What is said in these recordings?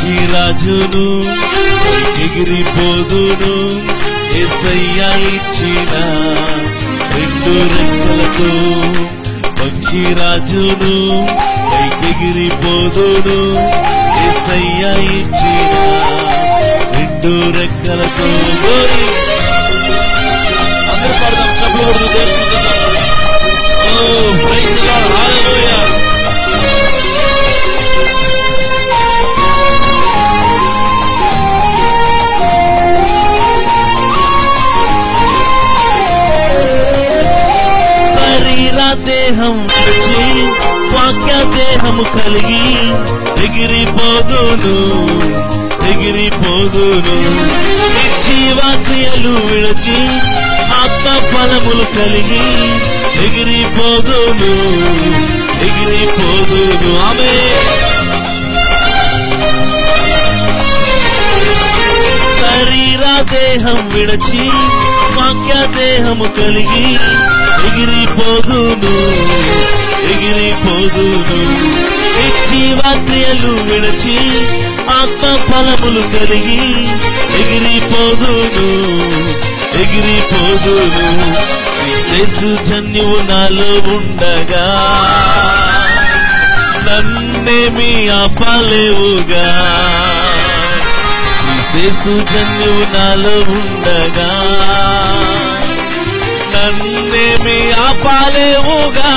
పక్షిరాజును ఎగిరిపోదును యేసయ్య ఇచ్చిన రెండు రెక్కలతో పక్షిరాజును ఎగిరిపోదును యేసయ్య ఇచ్చిన రెండు రెక్కలతో అందరూ పాడదాం చప్పట్లు దేహం విడిచి వాక్య దేహము కలిగి ఎగిరిపోదును జీవక్రియలు విడిచి ఆత్మ ఫలములు కలిగి ఎగిరిపోదును ఆమె శరీర దేహం విడిచి వాక్య దేహము కలిగి ఎగిరిపోదును జీవక్రియలు విడిచి ఆత్మ ఫలములు కలిగి ఎగిరిపోదును క్రీస్తు జన్యువు నాలో ఉండగా నన్నేమి ఆపలేవుగా క్రీస్తు జన్యువు నాలో ఉండగా నన్నేమి ఆపలేవుగా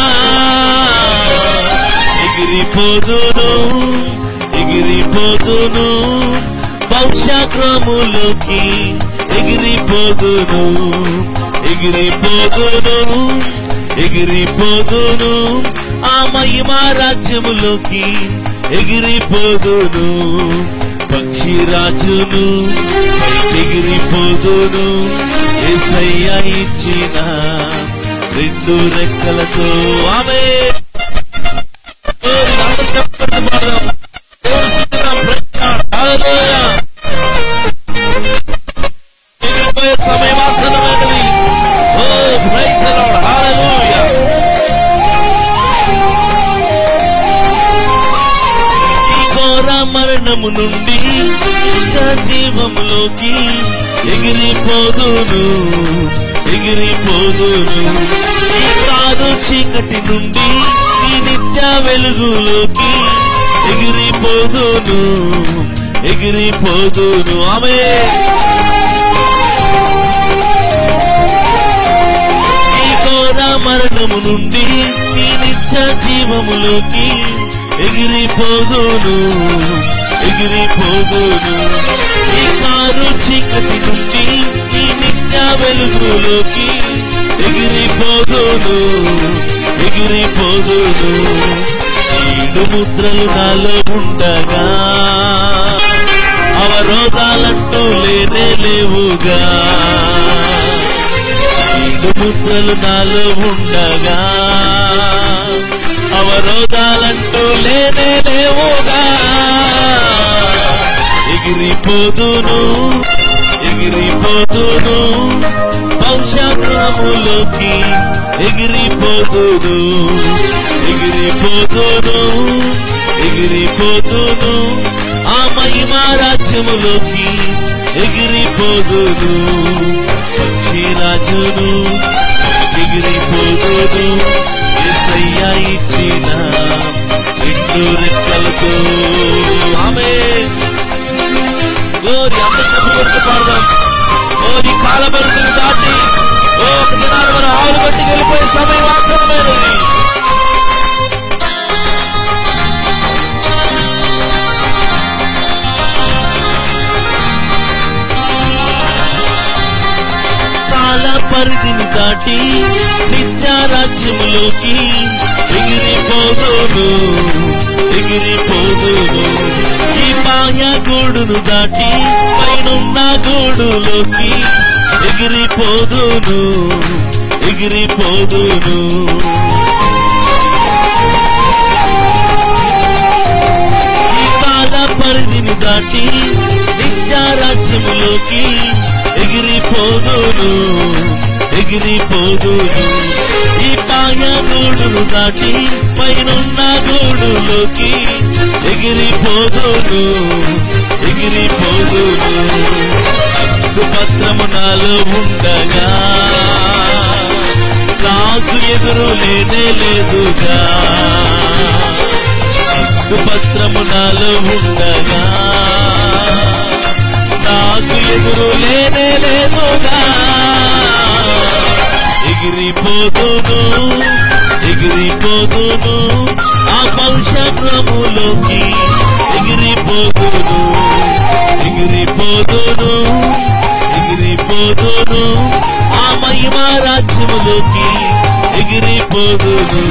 ఎగిరిపోదును వంశక్రములోకి ఎగిరిపోదును ఆ మహిమా రాజ్యములోకి ఎగిరిపోదును పక్షిరాజును ఎగిరిపోదును యేసయ్య ఇచ్చిన రెండు రెక్కలతో ఆమె సమయవాసనమైనది. ఈ ఘోర మరణము నుండి జీవంలోకి ఎగిరిపోదును ఈ కాదు చీకటి నుండి ఈ నిత్య వెలుగులోకి ఎగిరిపోదును ఆమె ఈ ఘోర మరణము నుండి ఈ నిత్య జీవములోకి ఎగిరిపోదును ఈ కారు చీకటి నుండి ఈ నిత్య వెలుగులోకి ఎగిరిపోదును ఏడు ముద్రలు నాలో ఉండగా అవరోధాలంటూ లేవుగా ఏడు ముద్రలు నాలో ఉండగా అవరోధాలంటూ లేవుగా ఎగిరిపోదును వంశక్రములోకి ఎగిరిపోదును ఆ మహిమా రాజ్యములోకి ఎగిరిపోదును పక్షిరాజును ఎగిరిపోదును యేసయ్య ఇచ్చిన రెండు రెక్కలతో ఆమె గ్లోరీ అందరూ పాడదాం. ఈ కాలబరుతులు దాటి ఒక దినాలు మనం ఆవులు బట్టి వెళ్ళిపోయే సమయం ఆసన్నమైనది. కాల పరిధిని దాటి నిత్య రాజ్యములోకి ఎగిరిపోదును ఈ బాహ్య గూడును దాటి పైనున్న గూడులోకి ఎగిరిపోదును ఈ కాల పరిధిని దాటి నిత్య రాజ్యములోకి ఎగిరిపోదును ఈ బాహ్య గూడును దాటి పైనున్న గూడులోకి ఎగిరిపోదును ఎగిరిపోదును. పత్రము నాలో ఉండగా నాకు ఎదురు లేనే లేదుగా. పత్రము నాలో ఉండగా నాకు ఎదురు లేనే లేదుగా. ఎగిరిపోదును ఎగిరిపోదును ఆ భవిష్యత్తులోకి. ఎగిరిపోదును ఎగిరిపోదును ఎగిరిపోదును ఆ మహిమ రాజ్యములోకి. ఎగిరిపోదును